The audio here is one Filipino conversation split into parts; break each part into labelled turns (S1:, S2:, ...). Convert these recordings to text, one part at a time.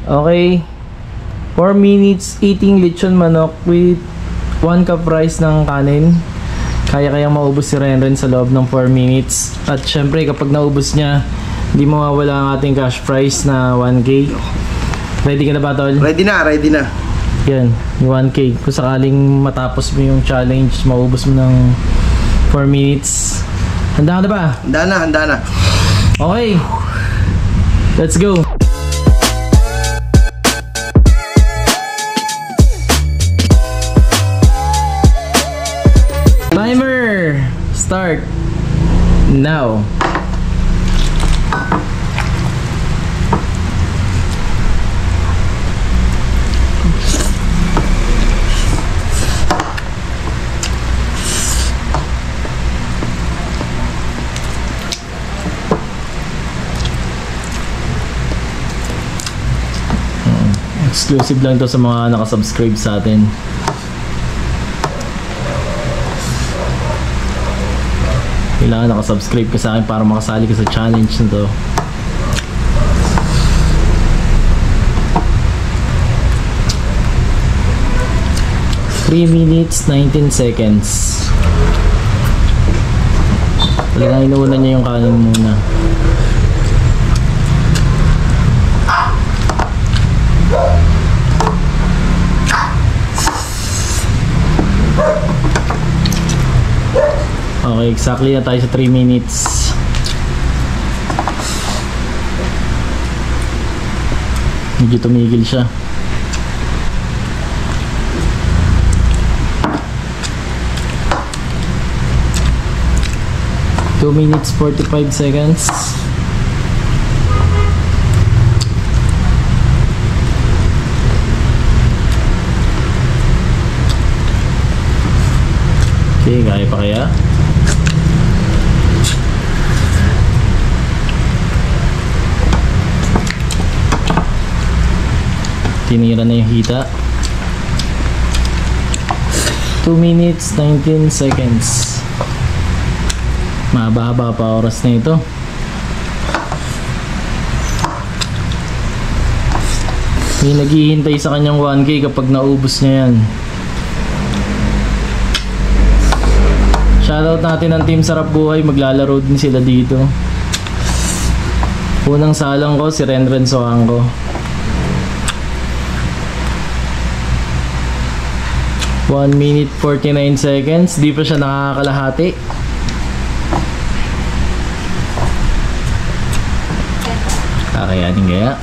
S1: Okay. 4 minutes eating lechon manok with 1 cup rice ng kanin. Kaya maubos si Renren sa loob ng 4 minutes. At syempre kapag naubos niya, hindi mawawala ang ating cash prize na 1K. Ready ka na ba, tol?
S2: Ready na, ready na.
S1: Yan, yung 1K. Kung sakaling matapos mo yung challenge, maubos mo ng 4 minutes. Handa ka na ba?
S2: Handa na, handa na.
S1: Okay. Let's go. Timer start now. Exclusive lang to sa mga nakasubscribe sa atin. Kailangan nakasubscribe ka sa akin para makasali ka sa challenge na to. Three minutes, 19 seconds. Talagang inuuna niya yung kanin muna. Okay, exactly na tayo sa 3 minutes. Medyo tumigil siya. Two minutes 45 seconds. Okay, kaya pa kaya? Tinira na yung hita. 2 minutes 19 seconds. Mahaba-haba pa oras na ito. May naghihintay sa kanyang 1K kapag naubos niya yan. Shoutout natin ang Team Sarap Buhay. Maglalaro din sila dito. Unang salang ko si Renren Soangco. 1 minute 49 seconds. Di pa siya nakakalahati. Kakayanin kaya.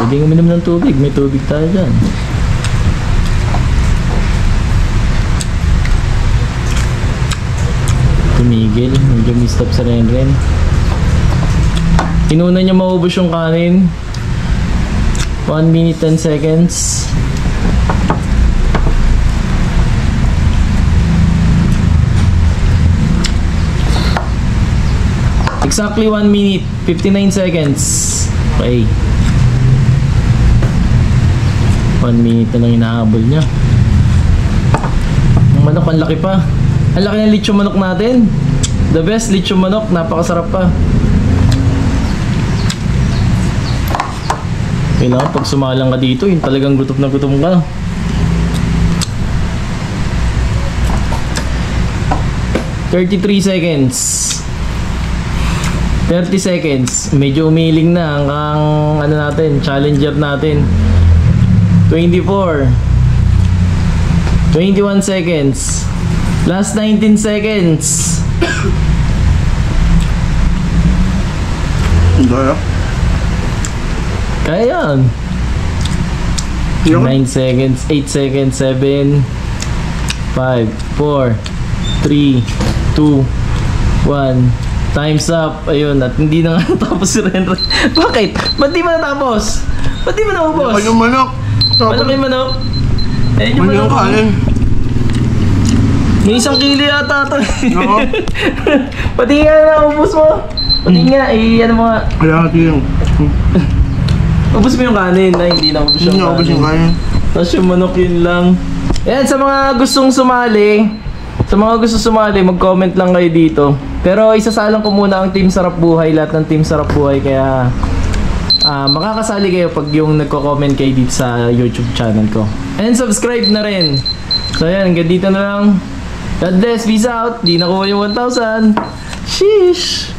S1: Pwede uminom ng tubig. May tubig tayo dyan. Tumigil. Medyo mistop sa Renren. Inuna niya maubos yung kanin. 1 minute 10 seconds. Exactly 1 minute 59 seconds. Okay. 1 minute na lang hinahabol niya. Ang manok, ang laki pa. Ang laki ng lechon manok natin. The best lechon manok. Napakasarap pa. Kailangan pag sumalang ka dito, yung talagang gutom na gutom ka. ...33 seconds. 30 seconds. Medyo umiling na ang ano natin, challenger natin. 24. 21 seconds. Last 19 seconds. Kaya yan. 9 seconds, 8 seconds, 7 5, 4 3, 2 1. Time's up. Ayun, at hindi na nga natapos si Renren. Bakit? Ba't di mo natapos? Ba't di mo naubos?
S2: Malaki yung manok.
S1: Malaki yung manok? Eh, yung manok. May 1 kilo yata ito.
S2: Oo.
S1: Pati nga naubos mo. Pati nga, ano mo nga.
S2: Kaya natin yung...
S1: Ubus mo yung kanin na hindi na ubus yung kanin. Tapos yung manok yun lang. Ayan, sa mga gustong sumali, mag-comment lang kayo dito. Pero isasalang ko muna ang Team Sarap Buhay, lahat ng Team Sarap Buhay. Kaya makakasali kayo pag yung nagko-comment kayo dito sa YouTube channel ko. And subscribe na rin. So ayan, hanggang dito na lang. God bless, peace out. Di nakuha yung 1,000. Sheesh.